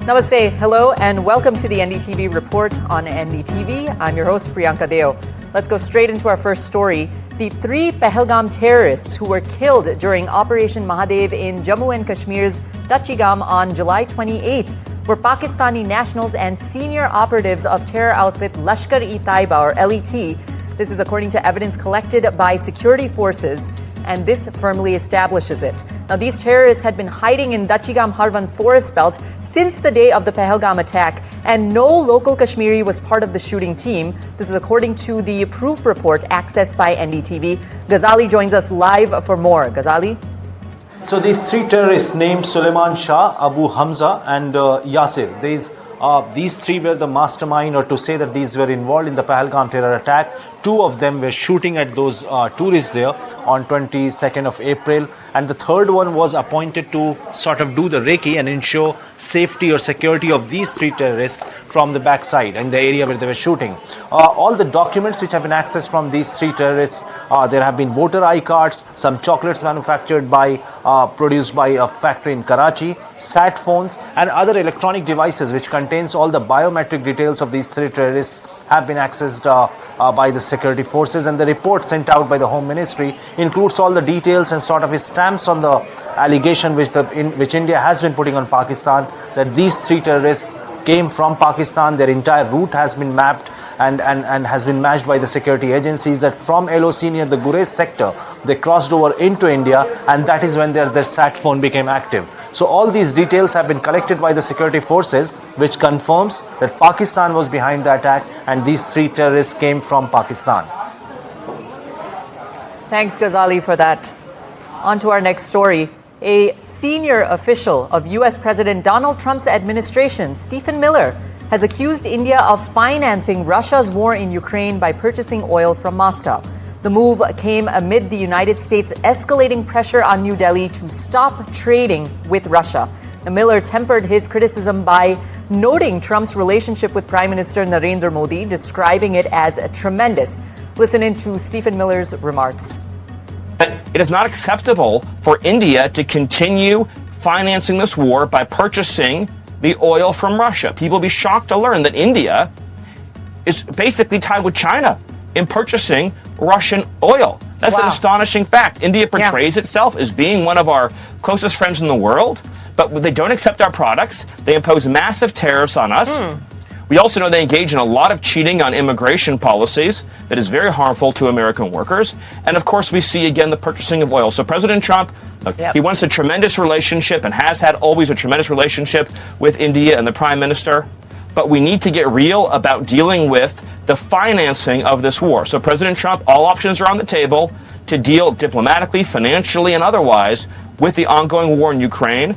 Namaste, hello, and welcome to the NDTV report on NDTV. I'm your host, Priyanka. Let's go straight into our first story. The 3 Pahalgam terrorists who were killed during Operation Mahadev in Jammu and Kashmir's Dachigam on July 28th were Pakistani nationals and senior operatives of terror outfit Lashkar-e-Taiba, or LET. This is according to evidence collected by security forces, and this firmly establishes it. Now, these terrorists had been hiding in Dachigam Harvan forest belt since the day of the Pahalgam attack, and no local Kashmiri was part of the shooting team. This is according to the proof report accessed by NDTV. Ghazali joins us live for more. Ghazali? So these 3 terrorists named Suleiman Shah, Abu Hamza and Yasir, these 3 were the mastermind, or to say that these were involved in the Pahalgam terror attack. 2 of them were shooting at those tourists there on 22nd of April, and the 3rd one was appointed to sort of do the recce and ensure safety or security of these 3 terrorists from the backside in the area where they were shooting. All the documents which have been accessed from these 3 terrorists, there have been voter ID cards, some chocolates manufactured produced by a factory in Karachi, sat phones and other electronic devices which contains all the biometric details of these 3 terrorists have been accessed by the security forces, and the report sent out by the Home Ministry includes all the details and sort of stamps on the allegation which India has been putting on Pakistan, that these 3 terrorists came from Pakistan. Their entire route has been mapped and has been matched by the security agencies, that from LOC near the Gurez sector they crossed over into India, and that is when their sat phone became active. So all these details have been collected by the security forces, which confirms that Pakistan was behind the attack and these 3 terrorists came from Pakistan. Thanks, Ghazali, for that. On to our next story. A senior official of U.S. President Donald Trump's administration, Stephen Miller, has accused India of financing Russia's war in Ukraine by purchasing oil from Moscow. The move came amid the United States escalating pressure on New Delhi to stop trading with Russia. Now, Miller tempered his criticism by noting Trump's relationship with Prime Minister Narendra Modi, describing it as tremendous. Listen in to Stephen Miller's remarks. It is not acceptable for India to continue financing this war by purchasing the oil from Russia. People will be shocked to learn that India is basically tied with China in purchasing Russian oil. That's an astonishing fact. India portrays itself as being one of our closest friends in the world, but they don't accept our products. They impose massive tariffs on us. We also know they engage in a lot of cheating on immigration policies that is very harmful to American workers. And of course, we see again the purchasing of oil. So President Trump, he wants a tremendous relationship and has had always a tremendous relationship with India and the Prime Minister. But we need to get real about dealing with the financing of this war. So President Trump, all options are on the table to deal diplomatically, financially, and otherwise with the ongoing war in Ukraine.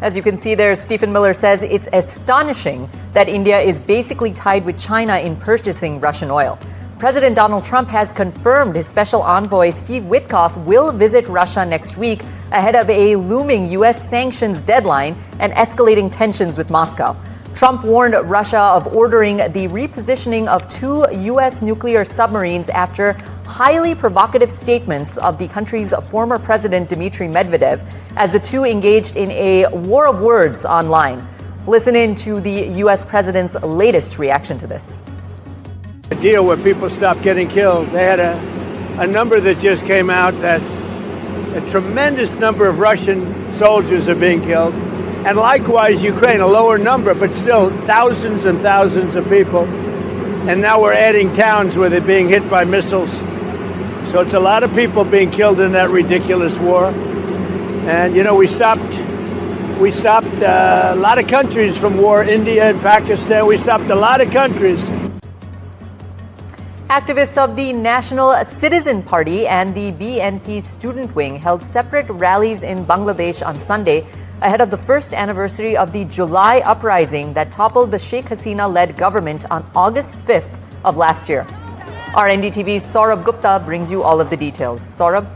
As you can see there, Stephen Miller says it's astonishing that India is basically tied with China in purchasing Russian oil. President Donald Trump has confirmed his special envoy, Steve Witkoff, will visit Russia next week ahead of a looming U.S. sanctions deadline and escalating tensions with Moscow. Trump warned Russia of ordering the repositioning of 2 U.S. nuclear submarines after highly provocative statements of the country's former president, Dmitry Medvedev, as the 2 engaged in a war of words online. Listen in to the U.S. president's latest reaction to this. A deal where people stop getting killed. They had a number that just came out that a tremendous number of Russian soldiers are being killed. And likewise, Ukraine, a lower number, but still thousands and thousands of people. And now we're adding towns where they're being hit by missiles. So it's a lot of people being killed in that ridiculous war. And, you know, we stopped a lot of countries from war, India and Pakistan. We stopped a lot of countries. Activists of the National Citizen Party and the BNP student wing held separate rallies in Bangladesh on Sunday ahead of the first anniversary of the July uprising that toppled the Sheikh Hasina-led government on August 5th of last year. Our NDTV's Saurabh Gupta brings you all of the details. Saurabh?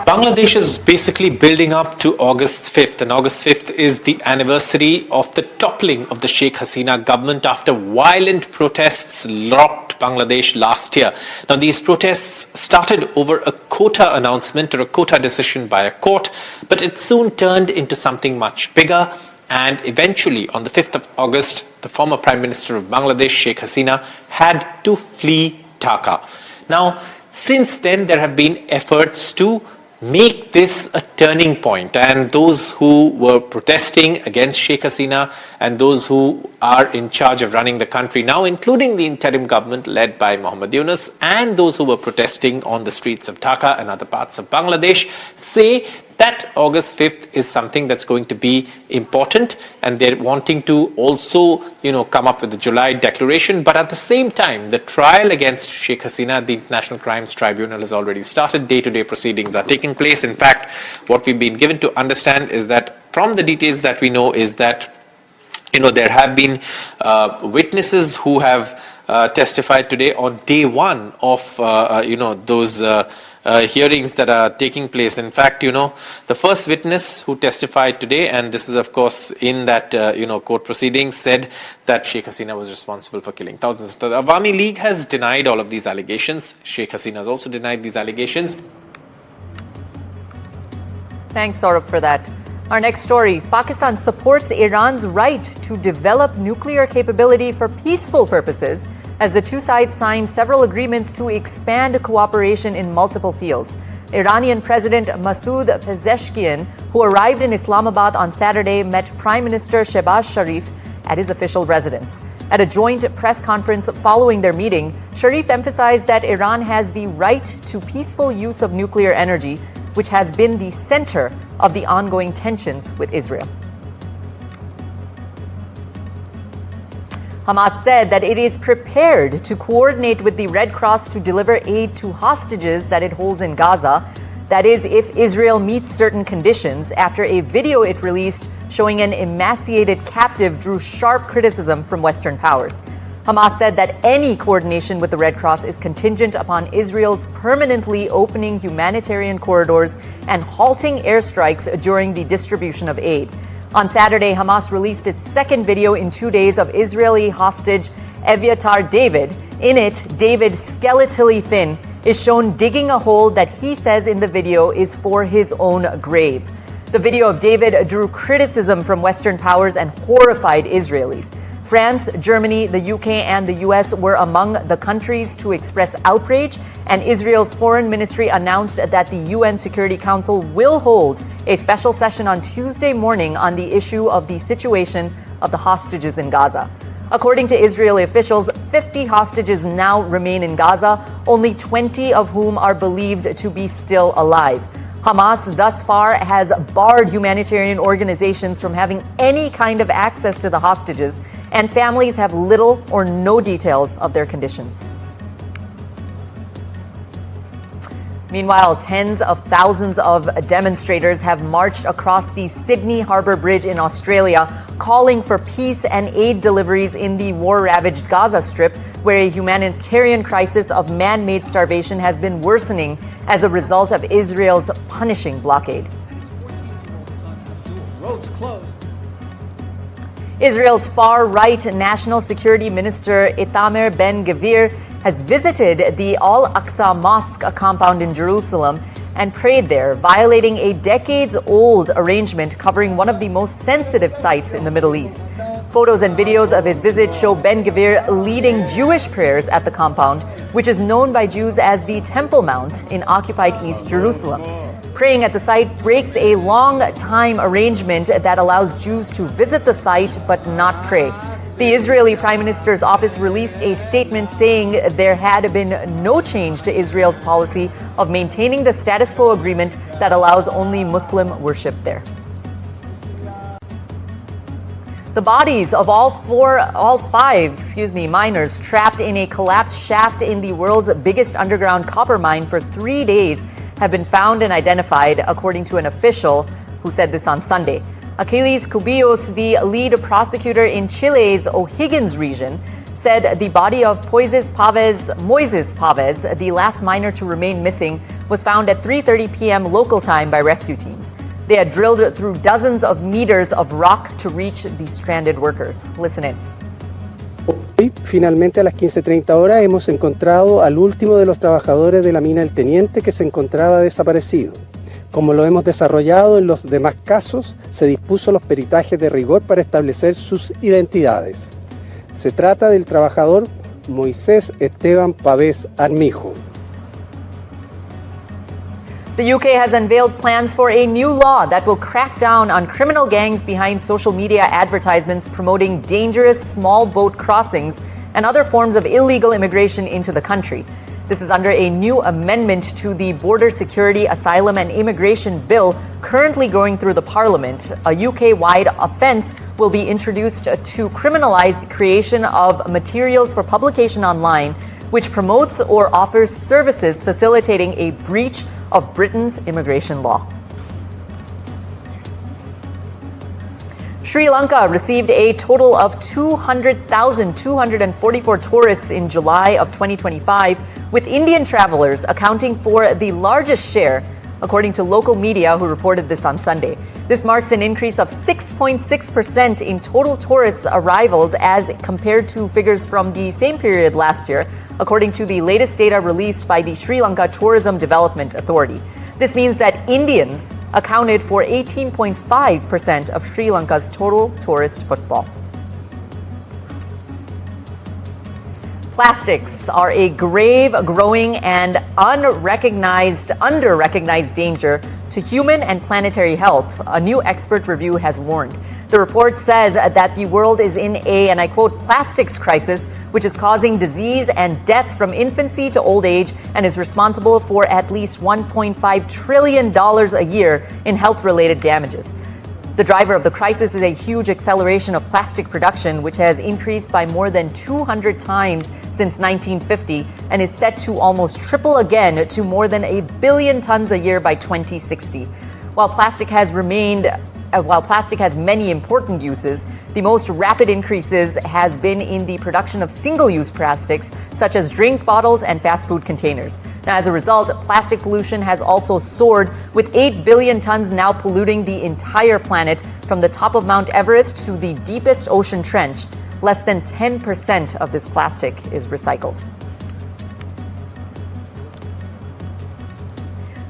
Bangladesh is basically building up to August 5th, and August 5th is the anniversary of the toppling of the Sheikh Hasina government after violent protests rocked boycott Bangladesh last year. Now, these protests started over a quota announcement or a quota decision by a court, but it soon turned into something much bigger. And eventually, on the 5th of August, the former Prime Minister of Bangladesh, Sheikh Hasina, had to flee Dhaka. Now, since then, there have been efforts to make this a turning point, and those who were protesting against Sheikh Hasina and those who are in charge of running the country now, including the interim government led by Mohammad Yunus, and those who were protesting on the streets of Dhaka and other parts of Bangladesh, say that August 5th is something that's going to be important, and they're wanting to also, come up with the July declaration. But at the same time, the trial against Sheikh Hasina, the International Crimes Tribunal, has already started. Day-to-day proceedings are taking place. In fact, what we've been given to understand is that from the details that we know is that there have been witnesses who have testified today on day one of those hearings that are taking place. In fact, the first witness who testified today, and this is of course in that court proceedings, said that Sheikh Hasina was responsible for killing thousands. The Awami League has denied all of these allegations. Sheikh Hasina has also denied these allegations. Thanks, Saurabh, for that. Our next story, Pakistan supports Iran's right to develop nuclear capability for peaceful purposes as the two sides signed several agreements to expand cooperation in multiple fields. Iranian President Masoud Pezeshkian, who arrived in Islamabad on Saturday, met Prime Minister Shehbaz Sharif at his official residence. At a joint press conference following their meeting, Sharif emphasized that Iran has the right to peaceful use of nuclear energy, which has been the center of the ongoing tensions with Israel. Hamas said that it is prepared to coordinate with the Red Cross to deliver aid to hostages that it holds in Gaza. That is, if Israel meets certain conditions, after a video it released showing an emaciated captive drew sharp criticism from Western powers. Hamas said that any coordination with the Red Cross is contingent upon Israel's permanently opening humanitarian corridors and halting airstrikes during the distribution of aid. On Saturday, Hamas released its second video in 2 days of Israeli hostage Eviatar David. In it, David, skeletally thin, is shown digging a hole that he says in the video is for his own grave. The video of David drew criticism from Western powers and horrified Israelis. France, Germany, the UK, and the US were among the countries to express outrage, and Israel's foreign ministry announced that the UN Security Council will hold a special session on Tuesday morning on the issue of the situation of the hostages in Gaza. According to Israeli officials, 50 hostages now remain in Gaza, only 20 of whom are believed to be still alive. Hamas thus far has barred humanitarian organizations from having any kind of access to the hostages, and families have little or no details of their conditions. Meanwhile, tens of thousands of demonstrators have marched across the Sydney Harbour Bridge in Australia, calling for peace and aid deliveries in the war-ravaged Gaza Strip, where a humanitarian crisis of man-made starvation has been worsening as a result of Israel's punishing blockade. Israel's far-right National Security Minister Itamar Ben-Gvir has visited the Al-Aqsa Mosque compound in Jerusalem and prayed there, violating a decades-old arrangement covering one of the most sensitive sites in the Middle East. Photos and videos of his visit show Ben-Gvir leading Jewish prayers at the compound, which is known by Jews as the Temple Mount in occupied East Jerusalem. Praying at the site breaks a long-time arrangement that allows Jews to visit the site but not pray. The Israeli Prime Minister's office released a statement saying there had been no change to Israel's policy of maintaining the status quo agreement that allows only Muslim worship there. The bodies of all five miners trapped in a collapsed shaft in the world's biggest underground copper mine for 3 days have been found and identified, according to an official who said this on Sunday. Achilles Cubillos, the lead prosecutor in Chile's O'Higgins region, said the body of Moises Pavez, the last miner to remain missing, was found at 3:30 p.m. local time by rescue teams. They had drilled through dozens of meters of rock to reach the stranded workers. Listen in. Finalmente, a las 15:30 horas, hemos encontrado al último de los trabajadores de la mina El Teniente que se encontraba desaparecido. Como lo hemos desarrollado en los demás casos, se dispuso los peritajes de rigor para establecer sus identidades. Se trata del trabajador Moisés Esteban Pavés Armijo. The UK has unveiled plans for a new law that will crack down on criminal gangs behind social media advertisements promoting dangerous small boat crossings and other forms of illegal immigration into the country. This is under a new amendment to the Border Security, Asylum and Immigration Bill currently going through the Parliament. A UK-wide offence will be introduced to criminalise the creation of materials for publication online which promotes or offers services facilitating a breach of Britain's immigration law. Sri Lanka received a total of 200,244 tourists in July of 2025, with Indian travelers accounting for the largest share, according to local media who reported this on Sunday. This marks an increase of 6.6% in total tourist arrivals as compared to figures from the same period last year, according to the latest data released by the Sri Lanka Tourism Development Authority. This means that Indians accounted for 18.5% of Sri Lanka's total tourist footfall. Plastics are a grave, growing, and under-recognized danger to human and planetary health, a new expert review has warned. The report says that the world is in a, and I quote, plastics crisis, which is causing disease and death from infancy to old age and is responsible for at least $1.5 trillion a year in health-related damages. The driver of the crisis is a huge acceleration of plastic production, which has increased by more than 200 times since 1950 and is set to almost triple again to more than 1 billion tons a year by 2060. While plastic has many important uses, the most rapid increases has been in the production of single-use plastics, such as drink bottles and fast food containers. Now, as a result, plastic pollution has also soared, with 8 billion tons now polluting the entire planet, from the top of Mount Everest to the deepest ocean trench. Less than 10% of this plastic is recycled.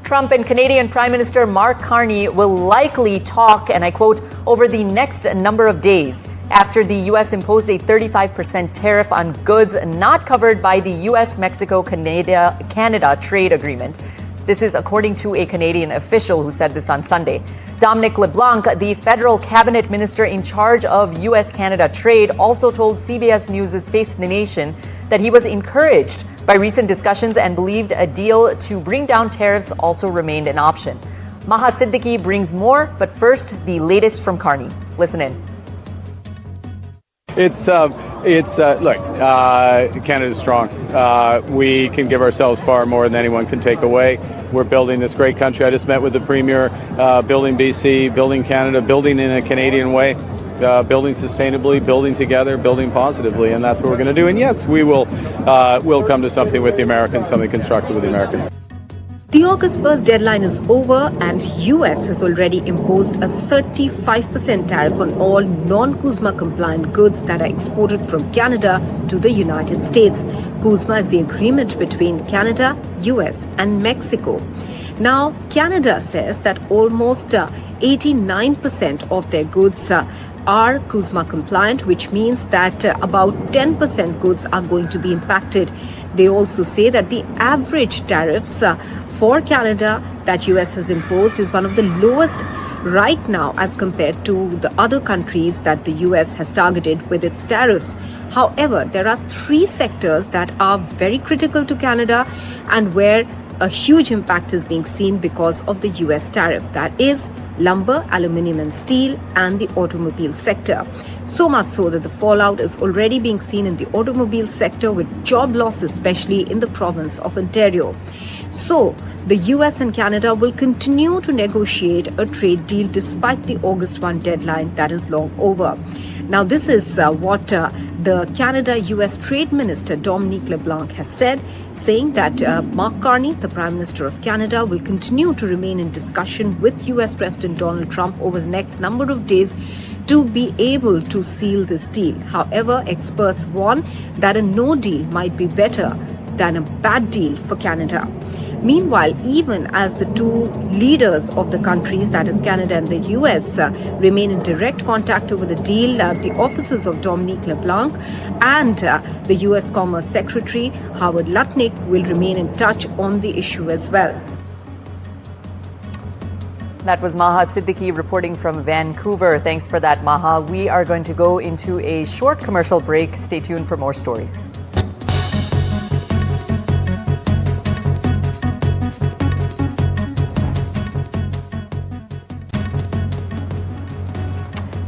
Trump and Canadian Prime Minister Mark Carney will likely talk, and I quote, over the next number of days after the U.S. imposed a 35% tariff on goods not covered by the U.S.-Mexico-Canada trade agreement. This is according to a Canadian official who said this on Sunday. Dominic LeBlanc, the federal cabinet minister in charge of U.S.-Canada trade, also told CBS News' Face the Nation that he was encouraged by recent discussions and believed a deal to bring down tariffs also remained an option. Maha Siddiqui brings more, but first, the latest from Carney. Listen in. Look, Canada's strong. We can give ourselves far more than anyone can take away. We're building this great country. I just met with the Premier, building BC, building Canada, building in a Canadian way. Building sustainably, building together, building positively, and that's what we're going to do. And yes, we'll come to something with the Americans, something constructive with the Americans. The August 1st deadline is over, and US has already imposed a 35% tariff on all non-CUSMA compliant goods that are exported from Canada to the United States. CUSMA is the agreement between Canada, US and Mexico. Now, Canada says that almost 89% of their goods are CUSMA compliant, which means that about 10% goods are going to be impacted. They also say that the average tariffs for Canada that US has imposed is one of the lowest right now as compared to the other countries that the US has targeted with its tariffs. However, there are 3 sectors that are very critical to Canada and where a huge impact is being seen because of the US tariff. That is lumber, aluminium and steel, and the automobile sector. So much so that the fallout is already being seen in the automobile sector, with job loss especially in the province of Ontario. So the US and Canada will continue to negotiate a trade deal despite the August 1 deadline that is long over. Now, this is what the Canada-US Trade Minister Dominic LeBlanc has said, saying that Mark Carney, the Prime Minister of Canada, will continue to remain in discussion with US President President Donald Trump over the next number of days to be able to seal this deal. However, experts warn that a no deal might be better than a bad deal for Canada. Meanwhile, even as the two leaders of the countries, that is Canada and the US, remain in direct contact over the deal, the offices of Dominique LeBlanc and the US Commerce Secretary Howard Lutnick will remain in touch on the issue as well. That was Maha Siddiqui reporting from Vancouver. Thanks for that, Maha. We are going to go into a short commercial break. Stay tuned for more stories.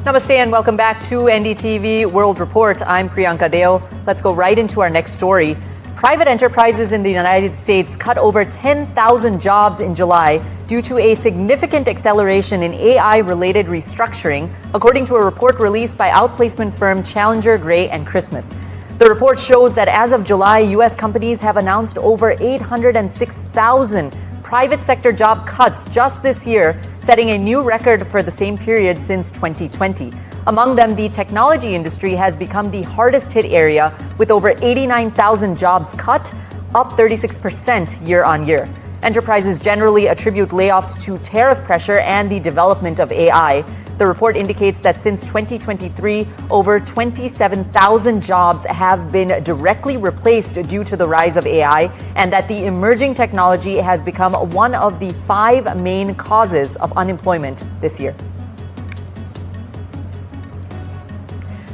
Namaste and welcome back to NDTV World Report. I'm Priyanka Deo. Let's go right into our next story. Private enterprises in the United States cut over 10,000 jobs in July due to a significant acceleration in AI-related restructuring, according to a report released by outplacement firm Challenger, Gray & Christmas. The report shows that as of July, U.S. companies have announced over 806,000 private sector job cuts just this year, setting a new record for the same period since 2020. Among them, the technology industry has become the hardest hit area, with over 89,000 jobs cut, up 36% year on year. Enterprises generally attribute layoffs to tariff pressure and the development of AI. The report indicates that since 2023, over 27,000 jobs have been directly replaced due to the rise of AI, and that the emerging technology has become one of the 5 main causes of unemployment this year.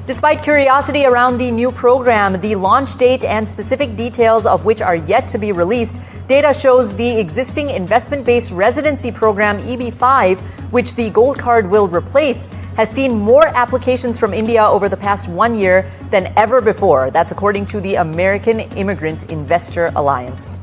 Despite curiosity around the new program, the launch date and specific details of which are yet to be released, data shows the existing investment-based residency program EB-5, which the Gold Card will replace, has seen more applications from India over the past 1 year than ever before. That's according to the American Immigrant Investor Alliance.